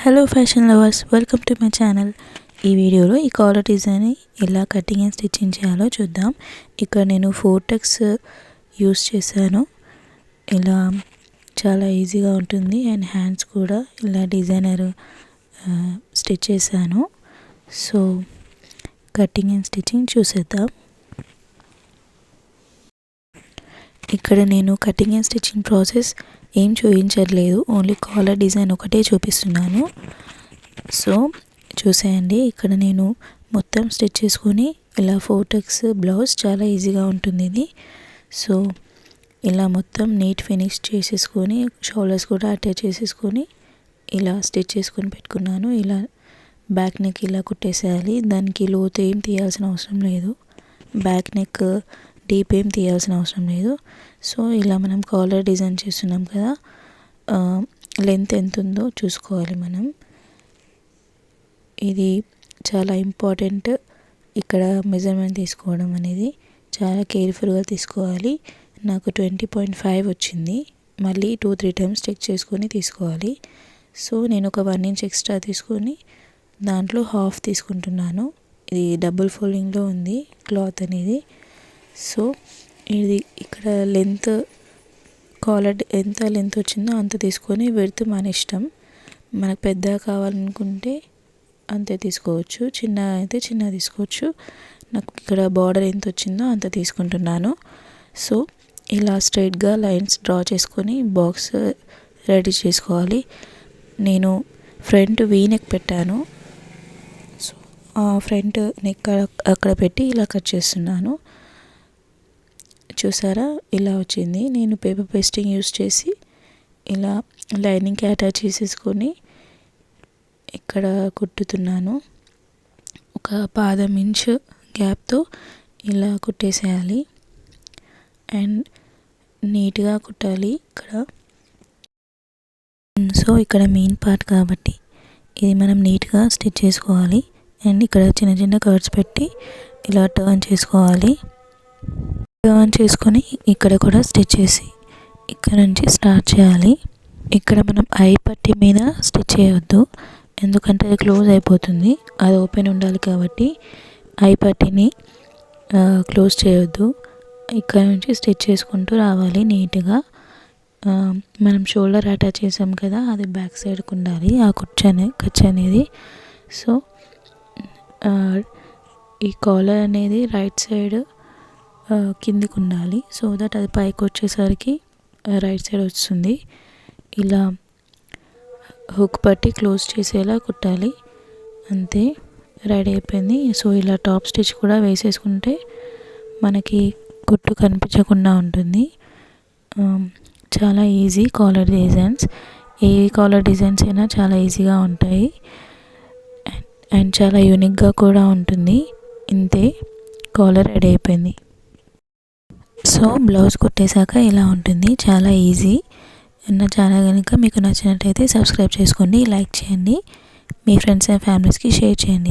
Hello fashion lovers, welcome to my channel. ఈ వీడియోలో ఈ కాలర్ డిజైన్ ఎలా కటింగ్ అండ్ స్టిచ్చింగ్ చేయాలో చూద్దాం. ఇక్కడ నేను ఫోర్టెక్స్ యూస్ చేశాను. ఇలా చాలా ఈజీగా ఉంటుంది అండ్ హ్యాండ్స్ కూడా ఇలా డిజైనర్ స్టిచ్ చేశాను. సో కటింగ్ అండ్ స్టిచ్చింగ్ చూసేద్దాం. ఇక్కడ నేను కటింగ్ అండ్ స్టిచ్చింగ్ ప్రాసెస్ ఏం చూపించట్లేదు, ఓన్లీ కాలర్ డిజైన్ ఒకటే చూపిస్తున్నాను. సో చూసేయండి. ఇక్కడ నేను మొత్తం స్టిచ్ చేసుకొని ఇలా ఫోర్టెక్స్ బ్లౌజ్ చాలా ఈజీగా ఉంటుంది ఇది. సో ఇలా మొత్తం నీట్ ఫినిష్ చేసేసుకొని షోల్డర్స్ కూడా అటాచ్ చేసేసుకొని ఇలా స్టిచ్ చేసుకొని పెట్టుకున్నాను. ఇలా బ్యాక్ నెక్ ఇలా కుట్టేసేయాలి. దానికి లోతు ఏం తీయాల్సిన అవసరం లేదు, బ్యాక్ నెక్ డీప్ ఏం తీయాల్సిన అవసరం లేదు. సో ఇలా మనం కాలర్ డిజైన్ చేస్తున్నాం కదా, లెంత్ ఎంత ఉందో చూసుకోవాలి మనం. ఇది చాలా ఇంపార్టెంట్. ఇక్కడ మెజర్మెంట్ తీసుకోవడం అనేది చాలా కేర్ఫుల్గా తీసుకోవాలి. నాకు 20.5 వచ్చింది. మళ్ళీ 2-3 టైమ్స్ చెక్ చేసుకొని తీసుకోవాలి. సో నేను ఒక 1 ఇంచ్ ఎక్స్ట్రా తీసుకొని దాంట్లో హాఫ్ తీసుకుంటున్నాను. ఇది డబుల్ ఫోల్డింగ్లో ఉంది క్లాత్ అనేది. సో ఇది ఇక్కడ లెంత్ కాలర్ ఎంత లెంత్ వచ్చిందో అంత తీసుకొని విడ్త్ మన ఇష్టం. మనకు పెద్దగా కావాలనుకుంటే అంతే తీసుకోవచ్చు, చిన్న అయితే చిన్న తీసుకోవచ్చు. నాకు ఇక్కడ బార్డర్ ఎంత వచ్చిందో అంత తీసుకుంటున్నాను. సో ఇలా స్ట్రైట్గా లైన్స్ డ్రా చేసుకొని బాక్స్ రెడీ చేసుకోవాలి. నేను ఫ్రంట్ వీ నెక్ పెట్టాను. సో ఆ ఫ్రంట్ నెక్ అక్కడ పెట్టి ఇలా కట్ చేస్తున్నాను. చూసారా, ఇలా వచ్చింది. నేను పేపర్ పేస్టింగ్ యూస్ చేసి ఇలా లైనింగ్కి అటాచ్ చేసేసుకొని ఇక్కడ కుట్టుతున్నాను. ఒక 1/2 ఇంచ్ గ్యాప్తో ఇలా కుట్టేసేయాలి అండ్ నీట్గా కుట్టాలి ఇక్కడ. సో ఇక్కడ మెయిన్ పార్ట్ కాబట్టి ఇది మనం నీట్గా స్టిచ్ చేసుకోవాలి. అండ్ ఇక్కడ చిన్న చిన్న కర్వ్స్ పెట్టి ఇలా టర్న్ చేసుకోవాలి. టర్న్ చేసుకొని ఇక్కడ కూడా స్టిచ్ చేసి ఇక్కడ నుంచి స్టార్ట్ చేయాలి. ఇక్కడ మనం ఐ పట్టీ మీద స్టిచ్ చేయవద్దు, ఎందుకంటే అది క్లోజ్ అయిపోతుంది. అది ఓపెన్ ఉండాలి కాబట్టి ఐ పట్టీని క్లోజ్ చేయొద్దు. ఇక్కడ నుంచి స్టిచ్ చేసుకుంటూ రావాలి నీట్గా. మనం షోల్డర్ అటాచ్ చేసాం కదా, అది బ్యాక్ సైడ్కి ఉండాలి ఆ ఖర్చు అనేది. సో ఈ కాలర్ అనేది రైట్ సైడ్ కిందికి ఉండాలి. సో దట్ అది పైకి వచ్చేసరికి రైట్ సైడ్ వస్తుంది. ఇలా హుక్ పట్టి క్లోజ్ చేసేలా కుట్టాలి. అంతే, రెడీ అయిపోయింది. సో ఇలా టాప్ స్టిచ్ కూడా వేసేసుకుంటే మనకి కుట్టు కనిపించకుండా ఉంటుంది. చాలా ఈజీ కాలర్ డిజైన్స్. ఏ కాలర్ డిజైన్స్ అయినా చాలా ఈజీగా ఉంటాయి అండ్ చాలా యూనిక్గా కూడా ఉంటుంది. ఇంతే, కాలర్ రెడీ అయిపోయింది. సో బ్లౌజ్ కుట్టేశాక ఇలా ఉంటుంది, చాలా ఈజీ. నా ఛానల్ కనుక మీకు నచ్చినట్లయితే సబ్స్క్రైబ్ చేసుకోండి, లైక్ చేయండి, మీ ఫ్రెండ్స్ అండ్ ఫ్యామిలీస్కి షేర్ చేయండి.